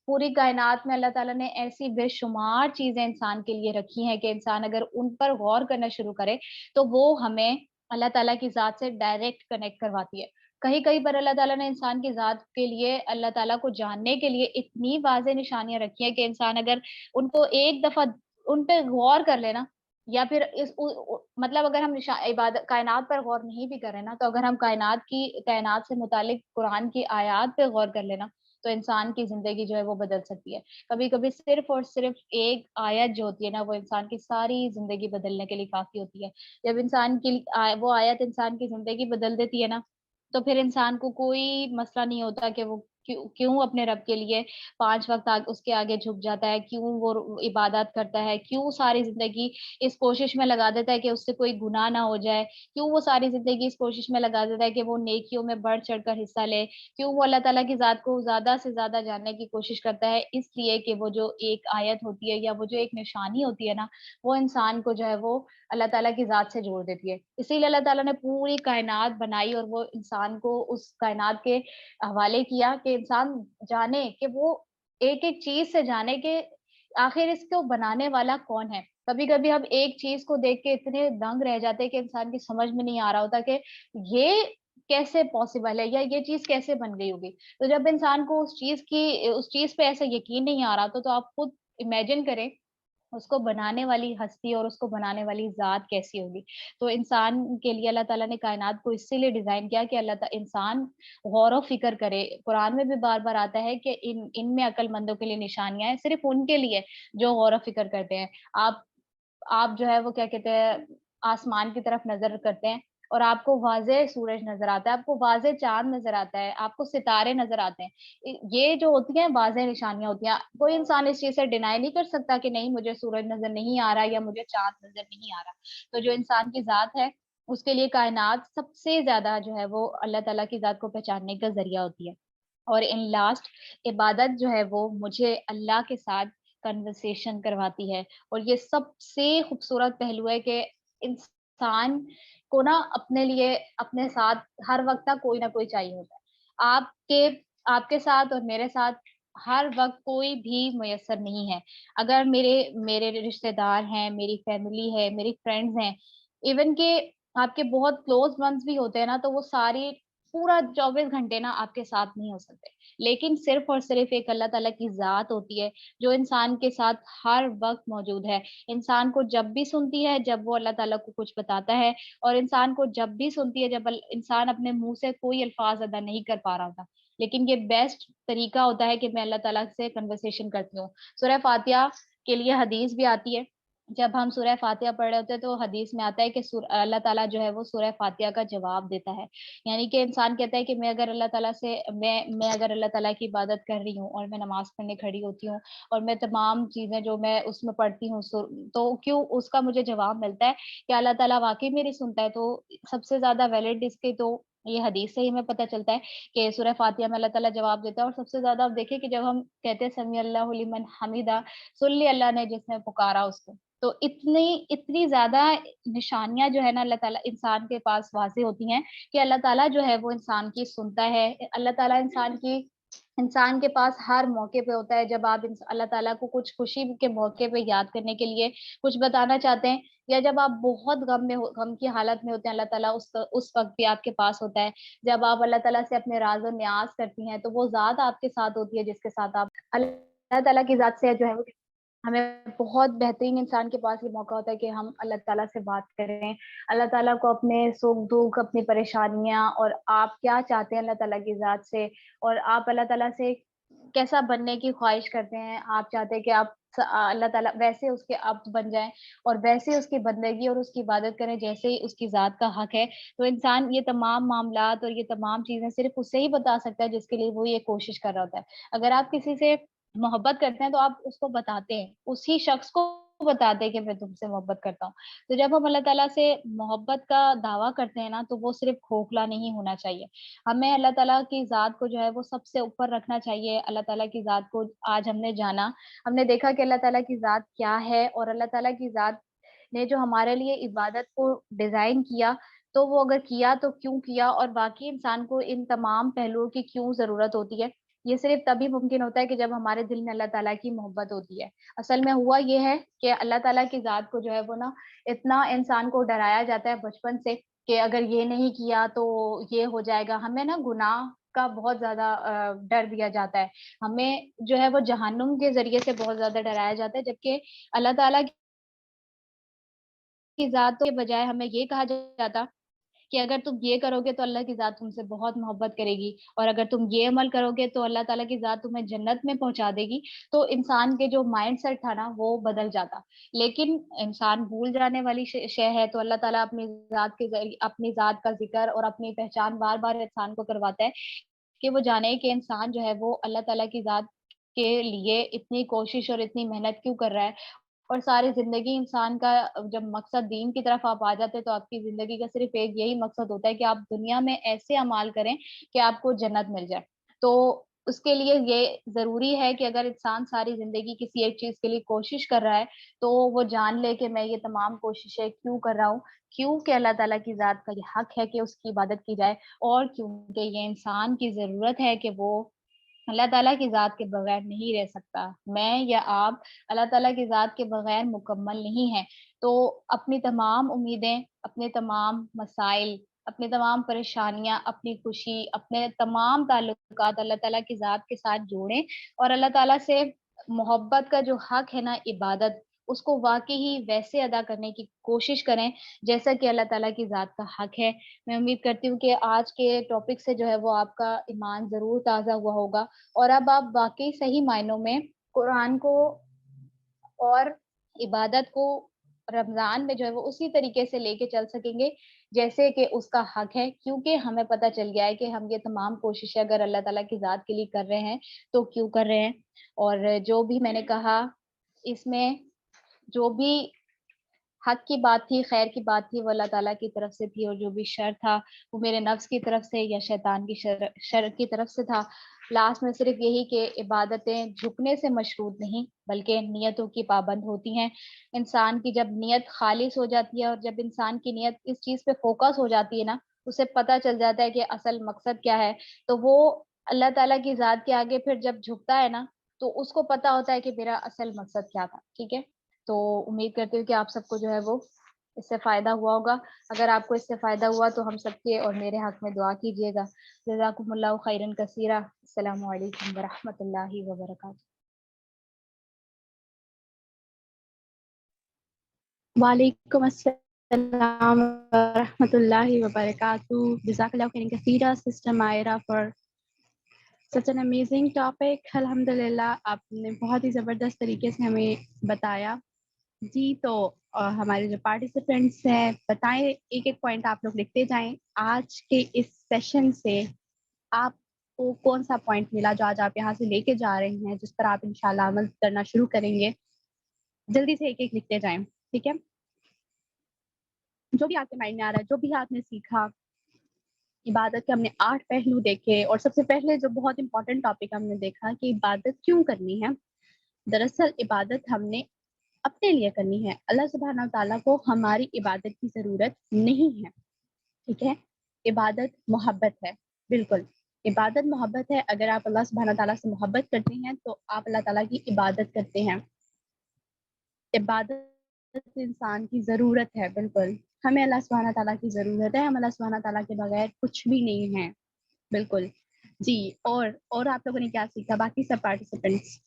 پوری کائنات میں اللہ تعالیٰ نے ایسی بے شمار چیزیں انسان کے لیے رکھی ہیں کہ انسان اگر ان پر غور کرنا شروع کرے تو وہ ہمیں اللہ تعالیٰ کی ذات سے ڈائریکٹ کنیکٹ کرواتی ہے. کہیں پر اللہ تعالیٰ نے انسان کی ذات کے لیے, اللہ تعالیٰ کو جاننے کے لیے اتنی واضح نشانیاں رکھی ہیں کہ انسان اگر ان کو ایک دفعہ ان پہ غور کر لینا, یا پھر مطلب اگر ہم عبادت کائنات پر غور نہیں بھی کر رہے نا, تو اگر ہم کائنات سے متعلق قرآن کی آیات پہ غور کر لینا تو انسان کی زندگی جو ہے وہ بدل سکتی ہے. کبھی کبھی صرف اور صرف ایک آیت جو ہوتی ہے نا وہ انسان کی ساری زندگی بدلنے کے لیے کافی ہوتی ہے. جب انسان کی وہ آیت انسان کی زندگی بدل دیتی ہے نا, تو پھر انسان کو کوئی مسئلہ نہیں ہوتا کہ وہ کیوں اپنے رب کے لیے 5 وقت اس کے آگے جھک جاتا ہے, کیوں وہ عبادت کرتا ہے, کیوں ساری زندگی اس کوشش میں لگا دیتا ہے کہ اس سے کوئی گناہ نہ ہو جائے, کیوں وہ ساری زندگی اس کوشش میں لگا دیتا ہے کہ وہ نیکیوں میں بڑھ چڑھ کر حصہ لے, کیوں وہ اللہ تعالیٰ کی ذات کو زیادہ سے زیادہ جاننے کی کوشش کرتا ہے. اس لیے کہ وہ جو ایک آیت ہوتی ہے یا وہ جو ایک نشانی ہوتی ہے نا, وہ انسان کو جو ہے وہ اللہ تعالیٰ کی ذات سے جوڑ دیتی ہے. اسی لیے اللہ تعالیٰ نے پوری کائنات بنائی اور وہ انسان کو اس کائنات کے حوالے کیا کہ انسان جانے کہ وہ ایک ایک چیز سے جانے کہ آخر اس کو بنانے والا کون ہے. کبھی کبھی ہم ایک چیز کو دیکھ کے اتنے دنگ رہ جاتے ہیں کہ انسان کی سمجھ میں نہیں آ رہا ہوتا کہ یہ کیسے پاسبل ہے یا یہ چیز کیسے بن گئی ہوگی. تو جب انسان کو اس چیز پہ ایسا یقین نہیں آ رہا تو آپ خود امیجن کریں اس کو بنانے والی ہستی اور اس کو بنانے والی ذات کیسی ہوگی. تو انسان کے لیے اللہ تعالیٰ نے کائنات کو اسی لیے ڈیزائن کیا کہ انسان غور و فکر کرے. قرآن میں بھی بار بار آتا ہے کہ ان میں عقل مندوں کے لیے نشانیاں ہیں, صرف ان کے لیے جو غور و فکر کرتے ہیں. آپ جو ہے وہ کیا کہتے ہیں آسمان کی طرف نظر کرتے ہیں اور آپ کو واضح سورج نظر آتا ہے, آپ کو واضح چاند نظر آتا ہے, آپ کو ستارے نظر آتے ہیں. یہ جو ہوتی ہیں واضح نشانیاں ہوتی ہیں. کوئی انسان اس چیز سے ڈینائی نہیں کر سکتا کہ نہیں مجھے سورج نظر نہیں آ رہا یا مجھے چاند نظر نہیں آ رہا. تو جو انسان کی ذات ہے اس کے لیے کائنات سب سے زیادہ جو ہے وہ اللہ تعالیٰ کی ذات کو پہچاننے کا ذریعہ ہوتی ہے. اور ان لاسٹ عبادت جو ہے وہ مجھے اللہ کے ساتھ کنورسیشن کرواتی ہے. اور یہ سب سے خوبصورت پہلو ہے کہ انسان کو نا اپنے لیے اپنے ساتھ ہر وقت کوئی نہ کوئی چاہیے ہوتا ہے. آپ کے ساتھ اور میرے ساتھ ہر وقت کوئی بھی میسر نہیں ہے. اگر میرے رشتے دار ہیں, میری فیملی ہے, میری فرینڈز ہیں, ایون کہ آپ کے بہت کلوز ونس بھی ہوتے ہیں نا, تو وہ ساری پورا 24 گھنٹے نا آپ کے ساتھ نہیں ہو سکتے، لیکن صرف اور صرف ایک اللہ تعالیٰ کی ذات ہوتی ہے جو انسان کے ساتھ ہر وقت موجود ہے، انسان کو جب بھی سنتی ہے جب وہ اللہ تعالیٰ کو کچھ بتاتا ہے، اور انسان کو جب بھی سنتی ہے جب انسان اپنے منہ سے کوئی الفاظ ادا نہیں کر پا رہا ہوتا، لیکن یہ بیسٹ طریقہ ہوتا ہے کہ میں اللہ تعالیٰ سے کنورسیشن کرتی ہوں۔ سورہ فاتحہ کے لیے حدیث بھی آتی ہے، جب ہم سورہ فاتحہ پڑھ رہے ہوتے ہیں تو حدیث میں آتا ہے کہ اللہ تعالیٰ جو ہے وہ سورہ فاتحہ کا جواب دیتا ہے، یعنی کہ انسان کہتا ہے کہ میں اگر اللہ تعالیٰ سے میں اگر اللہ تعالیٰ کی عبادت کر رہی ہوں اور میں نماز پڑھنے کھڑی ہوتی ہوں اور میں تمام چیزیں جو میں اس میں پڑھتی ہوں تو کیوں اس کا مجھے جواب ملتا ہے کہ اللہ تعالیٰ واقعی میری سنتا ہے، تو سب سے زیادہ ویلڈ اس کے تو یہ حدیث سے ہی ہمیں پتہ چلتا ہے کہ سورہ فاتحہ میں اللہ تعالیٰ جواب دیتا ہے، اور سب سے زیادہ آپ دیکھیں کہ جب ہم کہتے ہیں سمیع اللہ لمن حمیدہ، سن لی اللہ نے جس نے پکارا اس کو، تو اتنی زیادہ نشانیاں جو ہے نا اللہ تعالیٰ انسان کے پاس واضح ہوتی ہیں کہ اللہ تعالیٰ جو ہے وہ انسان کی سنتا ہے، اللہ تعالیٰ انسان کے پاس ہر موقع پہ ہوتا ہے، جب آپ اللہ تعالیٰ کو کچھ خوشی کے موقع پہ یاد کرنے کے لیے کچھ بتانا چاہتے ہیں، یا جب آپ بہت غم کی حالت میں ہوتے ہیں اللہ تعالیٰ اس وقت بھی آپ کے پاس ہوتا ہے، جب آپ اللہ تعالیٰ سے اپنے راز و نیاز کرتی ہیں تو وہ ذات آپ کے ساتھ ہوتی ہے جس کے ساتھ آپ اللہ تعالیٰ کی ذات سے جو ہے وہ ہمیں بہت بہترین انسان کے پاس یہ موقع ہوتا ہے کہ ہم اللہ تعالیٰ سے بات کریں، اللہ تعالیٰ کو اپنے سکھ دکھ، اپنی پریشانیاں اور آپ کیا چاہتے ہیں اللہ تعالیٰ کی ذات سے، اور آپ اللہ تعالیٰ سے کیسا بننے کی خواہش کرتے ہیں، آپ چاہتے ہیں کہ آپ اللہ تعالیٰ ویسے اس کے عبد بن جائیں اور ویسے اس کی بندگی اور اس کی عبادت کریں جیسے ہی اس کی ذات کا حق ہے، تو انسان یہ تمام معاملات اور یہ تمام چیزیں صرف اس سے ہی بتا سکتا ہے جس کے لیے وہ یہ کوشش کر رہا ہوتا ہے۔ اگر آپ کسی سے محبت کرتے ہیں تو آپ اس کو بتاتے ہیں، اسی شخص کو بتاتے ہیں کہ میں تم سے محبت کرتا ہوں۔ تو جب ہم اللہ تعالیٰ سے محبت کا دعویٰ کرتے ہیں نا تو وہ صرف کھوکھلا نہیں ہونا چاہیے، ہمیں اللہ تعالیٰ کی ذات کو جو ہے وہ سب سے اوپر رکھنا چاہیے۔ اللہ تعالیٰ کی ذات کو آج ہم نے جانا، ہم نے دیکھا کہ اللہ تعالیٰ کی ذات کیا ہے، اور اللہ تعالیٰ کی ذات نے جو ہمارے لیے عبادت کو ڈیزائن کیا، تو وہ اگر کیا تو کیوں کیا، اور باقی انسان کو ان تمام پہلوؤں کی کیوں ضرورت ہوتی ہے، یہ صرف تبھی ممکن ہوتا ہے کہ جب ہمارے دل میں اللہ تعالیٰ کی محبت ہوتی ہے۔ اصل میں ہوا یہ ہے کہ اللہ تعالیٰ کی ذات کو جو ہے وہ نا اتنا انسان کو ڈرایا جاتا ہے بچپن سے کہ اگر یہ نہیں کیا تو یہ ہو جائے گا، ہمیں نا گناہ کا بہت زیادہ ڈر دیا جاتا ہے، ہمیں جو ہے وہ جہنم کے ذریعے سے بہت زیادہ ڈرایا جاتا ہے، جبکہ اللہ تعالیٰ کی ذات کے بجائے ہمیں یہ کہا جاتا کہ اگر تم یہ کرو گے تو اللہ کی ذات تم سے بہت محبت کرے گی، اور اگر تم یہ عمل کرو گے تو اللہ تعالیٰ کی ذات تمہیں جنت میں پہنچا دے گی، تو انسان کے جو مائنڈ سیٹ تھا نا وہ بدل جاتا۔ لیکن انسان بھول جانے والی شے ہے، تو اللہ تعالیٰ اپنی ذات کے ذریعے اپنی ذات کا ذکر اور اپنی پہچان بار بار انسان کو کرواتا ہے کہ وہ جانے کہ انسان جو ہے وہ اللہ تعالیٰ کی ذات کے لیے اتنی کوشش اور اتنی محنت کیوں کر رہا ہے، اور ساری زندگی انسان کا جب مقصد دین کی طرف آپ آ جاتے ہیں تو آپ کی زندگی کا صرف ایک یہی مقصد ہوتا ہے کہ آپ دنیا میں ایسے اعمال کریں کہ آپ کو جنت مل جائے۔ تو اس کے لیے یہ ضروری ہے کہ اگر انسان ساری زندگی کسی ایک چیز کے لیے کوشش کر رہا ہے تو وہ جان لے کہ میں یہ تمام کوششیں کیوں کر رہا ہوں، کیوں کہ اللہ تعالیٰ کی ذات کا یہ حق ہے کہ اس کی عبادت کی جائے، اور کیونکہ یہ انسان کی ضرورت ہے کہ وہ اللہ تعالیٰ کی ذات کے بغیر نہیں رہ سکتا۔ میں یا آپ اللہ تعالیٰ کی ذات کے بغیر مکمل نہیں ہیں، تو اپنی تمام امیدیں، اپنے تمام مسائل، اپنی تمام پریشانیاں، اپنی خوشی، اپنے تمام تعلقات اللہ تعالیٰ کی ذات کے ساتھ جوڑیں، اور اللہ تعالیٰ سے محبت کا جو حق ہے نا عبادت، اس کو واقعی ہی ویسے ادا کرنے کی کوشش کریں جیسا کہ اللہ تعالیٰ کی ذات کا حق ہے۔ میں امید کرتی ہوں کہ آج کے ٹاپک سے جو ہے وہ آپ کا ایمان ضرور تازہ ہوا ہوگا، اور اب آپ واقعی صحیح معنوں میں قرآن کو اور عبادت کو رمضان میں جو ہے وہ اسی طریقے سے لے کے چل سکیں گے جیسے کہ اس کا حق ہے، کیونکہ ہمیں پتہ چل گیا ہے کہ ہم یہ تمام کوششیں اگر اللہ تعالیٰ کی ذات کے لیے کر رہے ہیں تو کیوں کر رہے ہیں۔ اور جو بھی میں نے کہا اس میں جو بھی حق کی بات تھی، خیر کی بات تھی، وہ اللہ تعالیٰ کی طرف سے تھی، اور جو بھی شر تھا وہ میرے نفس کی طرف سے یا شیطان کی شر کی طرف سے تھا۔ لاسٹ میں صرف یہی کہ عبادتیں جھکنے سے مشروط نہیں بلکہ نیتوں کی پابند ہوتی ہیں۔ انسان کی جب نیت خالص ہو جاتی ہے اور جب انسان کی نیت اس چیز پہ فوکس ہو جاتی ہے نا، اسے پتہ چل جاتا ہے کہ اصل مقصد کیا ہے، تو وہ اللہ تعالیٰ کی ذات کے آگے پھر جب جھکتا ہے نا تو اس کو پتہ ہوتا ہے کہ میرا اصل مقصد کیا تھا۔ ٹھیک ہے، تو امید کرتی ہوں کہ آپ سب کو جو ہے وہ اس سے فائدہ ہوا ہوگا. اگر آپ کو اس سے فائدہ ہوا تو ہم سب کے اور میرے حق میں دعا کیجیے گا. جزاکم اللہ خیرا کثیرا. السلام علیکم ورحمۃ اللہ وبرکاتہ. وعلیکم السلام ورحمۃ اللہ وبرکاتہ. جزاک اللہ خیرا کثیرا sister Maira for such an amazing topic. الحمدللہ آپ نے بہت ہی زبردست طریقے سے ہمیں بتایا. جی تو ہمارے جو پارٹیسپینٹس ہیں بتائیں ایک ایک پوائنٹ آپ لوگ لکھتے جائیں. آج کے اس سیشن سے آپ کو کون سا پوائنٹ ملا جو آج آپ یہاں سے لے کے جا رہے ہیں جس پر آپ انشاءاللہ عمل کرنا شروع کریں گے؟ جلدی سے ایک ایک لکھتے جائیں. ٹھیک ہے؟ جو بھی آپ کے مائنڈ میں آ رہا ہے, جو بھی آپ نے سیکھا. عبادت کے ہم نے 8 پہلو دیکھے, اور سب سے پہلے جو بہت امپورٹنٹ ٹاپک ہم نے دیکھا کہ عبادت کیوں کرنی ہے. دراصل عبادت ہم نے اپنے لیے کرنی ہے. اللہ سبحانہ و تعالیٰ کو ہماری عبادت کی ضرورت نہیں ہے. ٹھیک ہے؟ عبادت محبت ہے. بالکل عبادت محبت ہے. اگر آپ اللہ سبحانہ و تعالیٰ سے محبت کرتے ہیں تو آپ اللہ تعالیٰ کی عبادت کرتے ہیں. عبادت انسان کی ضرورت ہے. بالکل ہمیں اللہ سبحانہ تعالیٰ کی ضرورت ہے. ہم اللہ سبحانہ تعالیٰ کے بغیر کچھ بھی نہیں ہیں. بالکل جی. اور آپ لوگوں نے کیا سیکھا باقی سب پارٹیسپینٹس؟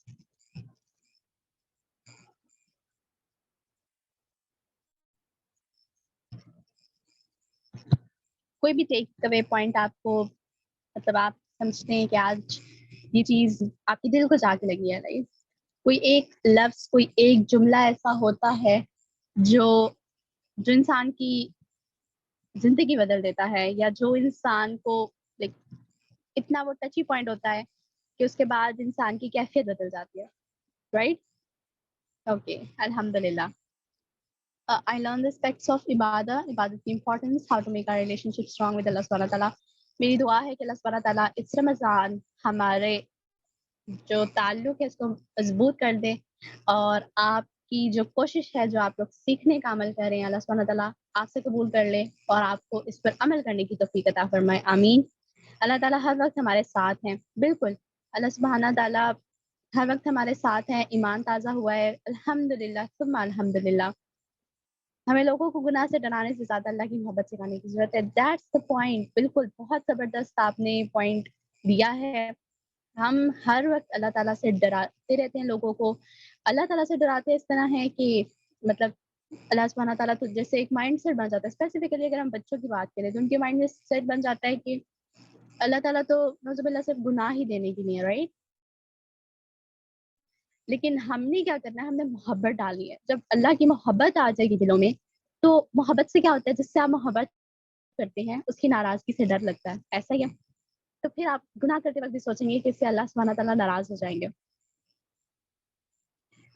کوئی بھی ٹیک اوے پوائنٹ آپ کو مطلب آپ سمجھتے ہیں کہ آج یہ چیز آپ کے دل کو جا کے لگی ہے؟ رائٹ, کوئی ایک لفظ, کوئی ایک جملہ ایسا ہوتا ہے جو انسان کی زندگی بدل دیتا ہے, یا جو انسان کو لائک اتنا وہ ٹچی پوائنٹ ہوتا ہے کہ اس کے بعد انسان کی کیفیت بدل جاتی ہے. رائٹ؟ اوکے, الحمدللہ. I learned the aspects of عبادت کی importance, how to make our relationship strong with اللہ سبحانہ تعالیٰ. میری دعا ہے کہ اللہ سبحانہ تعالیٰ اس رمضان ہمارے جو تعلق ہے اس کو مضبوط کر دے, اور آپ کی جو کوشش ہے جو آپ لوگ سیکھنے کا عمل کر رہے ہیں اللہ سبحانہ تعالیٰ آپ سے قبول کر لے اور آپ کو اس پر عمل کرنے کی توفیق عطا فرمائے. آمین. اللہ تعالیٰ ہر وقت ہمارے ساتھ ہیں. بالکل اللہ سبحانہ تعالیٰ ہر وقت ہمارے ساتھ ہیں. ایمان تازہ ہوا ہے الحمدللہ ثم الحمدللہ. ہمیں لوگوں کو گناہ سے ڈرانے سے زیادہ اللہ کی محبت سکھانے کی ضرورت ہے. That's the point. بالکل بہت زبردست آپ نے پوائنٹ دیا ہے. ہم ہر وقت اللہ تعالیٰ سے ڈراتے رہتے ہیں لوگوں کو. اللہ تعالیٰ سے ڈراتے اس طرح ہے کہ مطلب اللہ سبحانہ تعالیٰ تو جیسے ایک مائنڈ سیٹ بن جاتا ہے. اسپیسیفکلی اگر ہم بچوں کی بات کریں تو ان کے مائنڈ میں سیٹ بن جاتا ہے کہ اللہ تعالیٰ تو نعوذ باللہ صرف گناہ ہی دینے کی نہیں ہے. رائٹ؟ لیکن ہم نے کیا کرنا ہے, ہم نے محبت ڈالنی ہے. جب اللہ کی محبت آ جائے گی دلوں میں تو محبت سے کیا ہوتا ہے, جس سے آپ محبت کرتے ہیں اس کی ناراضگی سے ڈر لگتا ہے. ایسا ہی ہے. تو پھر آپ گناہ کرتے وقت بھی سوچیں گے کہ اس سے اللہ سبحانہ تعالیٰ ناراض ہو جائیں گے.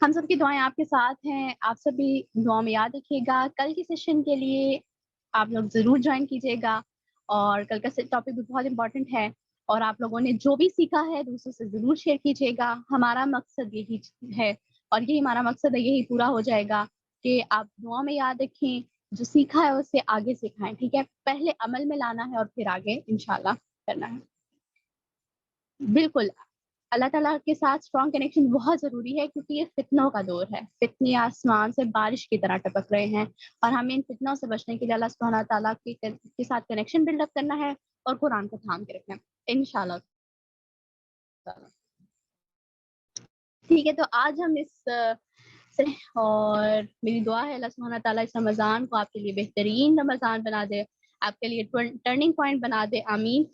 ہم سب کی دعائیں آپ کے ساتھ ہیں. آپ سب بھی دعا میں یاد رکھیے گا. کل کی سیشن کے لیے آپ لوگ ضرور جوائن کیجیے گا, اور کل کا ٹاپک بھی بہت امپورٹنٹ ہے, اور آپ لوگوں نے جو بھی سیکھا ہے دوسروں سے ضرور شیئر کیجیے گا. ہمارا مقصد یہی ہے, اور یہی ہمارا مقصد ہے, یہی پورا ہو جائے گا کہ آپ دعا میں یاد رکھیں, جو سیکھا ہے اسے آگے سکھائیں. ٹھیک ہے؟ پہلے عمل میں لانا ہے اور پھر آگے انشاءاللہ کرنا ہے. بالکل اللہ تعالیٰ کے ساتھ اسٹرانگ کنیکشن بہت ضروری ہے, کیونکہ یہ فتنوں کا دور ہے. فتنے آسمان سے بارش کی طرح ٹپک رہے ہیں, اور ہمیں ان فتنوں سے بچنے کے لیے اللہ سبحانہ تعالیٰ کے ساتھ کنیکشن بلڈ اپ کرنا ہے اور قرآن کو تھام کے رکھنا ہے انشاءاللہ. ٹھیک ہے, تو آج ہم اور میری دعا ہے اللہ سبحانہ تعالیٰ اس رمضان کو آپ کے لیے بہترین رمضان بنا دے, آپ کے لیے ٹرننگ پوائنٹ بنا دے. آمین.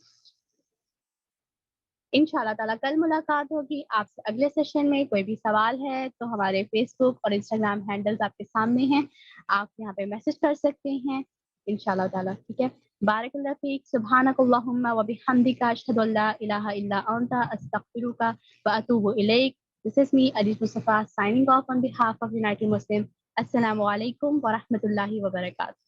انشاءاللہ تعالیٰ کل ملاقات ہوگی آپ سے اگلے سیشن میں. کوئی بھی سوال ہے تو ہمارے فیس بک اور انسٹاگرام ہینڈلز آپ کے سامنے ہیں, آپ یہاں پہ میسج کر سکتے ہیں انشاءاللہ تعالیٰ. ٹھیک ہے, بارک اللہ فیک. سبحانک اللہم و بحمدک, اشہد ان لا الہ الا انت, استغفرک و اتوب الیک. This is me, Adit Mustafa, signing off on behalf of United Muslim. Assalamu alaikum wa rahmatullahi wa barakatuh.